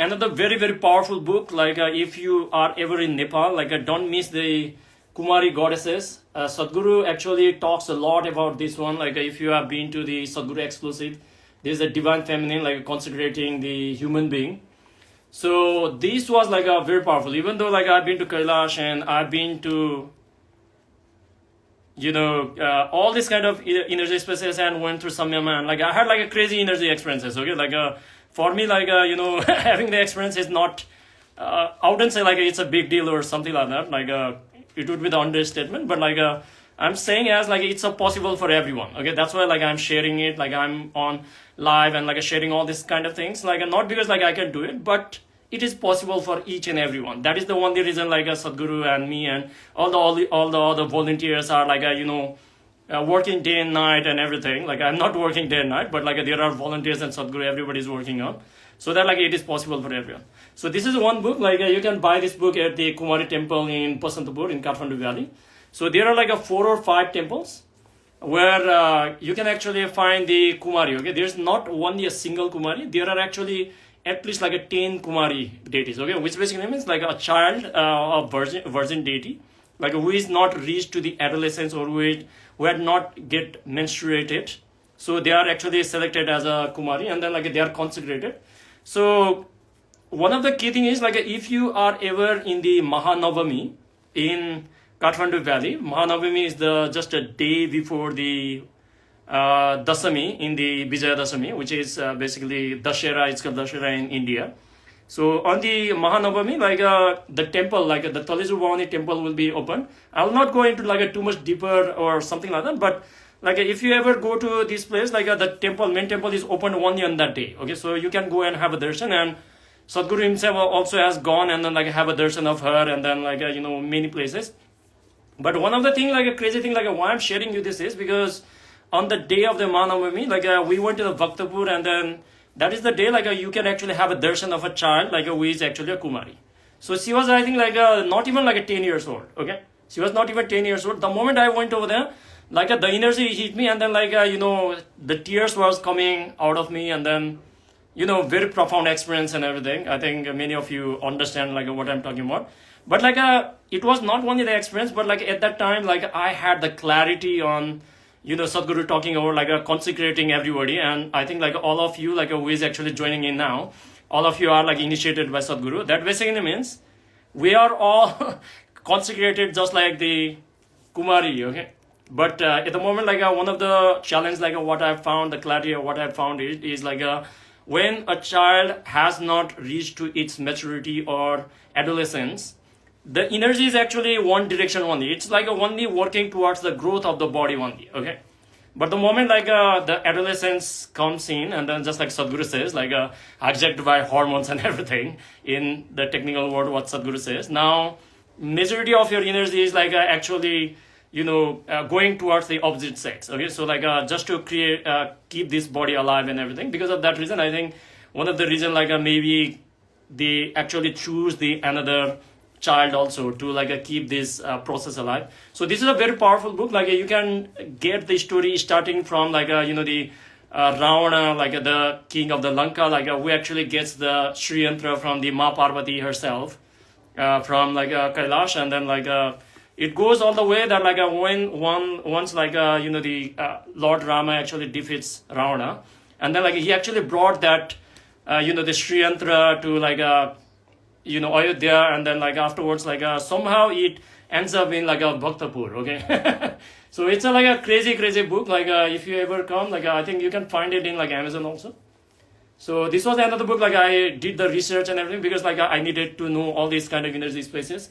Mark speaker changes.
Speaker 1: another very, very powerful book. Like if you are ever in Nepal, like don't miss the Kumari goddesses. Sadhguru actually talks a lot about this one. Like if you have been to the Sadhguru exclusive, there's a divine feminine, like consecrating the human being. So this was like a very powerful. Even though like I've been to Kailash and I've been to all this kind of energy spaces and went through Samyama, and like I had like a crazy energy experiences. Okay, like for me, like having the experience is not. I wouldn't say like it's a big deal or something like that. Like it would be the understatement, but like I'm saying as like it's a possible for everyone. Okay, that's why like I'm sharing it. Like I'm on live and like sharing all these kind of things. Like not because like I can do it, but it is possible for each and everyone. That is the only reason like Sadhguru and me and all the other volunteers are like working day and night and everything. Like I'm not working day and night, but like there are volunteers and Sadhguru, everybody is working on, so that like it is possible for everyone. So this is one book. Like you can buy this book at the Kumari temple in Pasantapur in Kathmandu Valley. So there are like 4 or 5 temples where you can actually find the Kumari. Okay, there's not only a single Kumari. There are actually at least like 10 Kumari deities. Okay, which basically means like a child, a virgin deity, like who is not reached to the adolescence or who had not get menstruated. So they are actually selected as a Kumari, and then like they are consecrated. So one of the key thing is like if you are ever in the Mahanavami in Kathmandu Valley, Mahanavami is just a day before the Dasami in the Vijaya Dasami, which is basically Dashera. It's called Dashera in India. So on the Mahanavami, like the temple, like the Taleju Bhawani temple will be open. I'll not go into like too much deeper or something like that, but like if you ever go to this place, like the temple, main temple is open only on that day. Okay, so you can go and have a darshan, and Sadhguru himself also has gone and then like have a darshan of her, and then like many places. But one of the thing, like a crazy thing, like why I'm sharing you this is because on the day of the Mahanavami, like we went to the Bhaktapur, and then that is the day like you can actually have a darshan of a child like who is actually a Kumari. So she was, I think, like not even like 10 years old. Okay, she was not even 10 years old. The moment I went over there, like the energy hit me, and then like the tears was coming out of me, and then very profound experience and everything. I think many of you understand like what I'm talking about. But like it was not only the experience, but like at that time, like I had the clarity on Sadhguru talking about like consecrating everybody. And I think like all of you, like who is actually joining in now, all of you are like initiated by Sadhguru. That basically means we are all consecrated just like the Kumari. Okay, but at the moment, like one of the challenge, like what I've found, the clarity of what I've found is like when a child has not reached to its maturity or adolescence, the energy is actually one direction only. It's like only working towards the growth of the body only. Okay, but the moment like the adolescence comes in, and then just like Sadhguru says, like hijacked by hormones and everything in the technical word, what Sadhguru says, now majority of your energy is like actually going towards the opposite sex. Okay, so like just to create keep this body alive and everything. Because of that reason, I think one of the reason like maybe they actually choose the another child also to like keep this process alive. So this is a very powerful book. Like you can get the story starting from like the Ravana, like the king of the Lanka, like who actually gets the Sri Yantra from the Ma Parvati herself from like Kailash, and then like it goes all the way that like once like the Lord Rama actually defeats Ravana, and then like he actually brought that the Sri Yantra to like Ayodhya, and then like afterwards like somehow it ends up in like a Bhaktapur. Okay, so it's like a crazy book. Like if you ever come, like I think you can find it in like Amazon also. So this was another book. Like I did the research and everything because like I needed to know all these kind of energy spaces.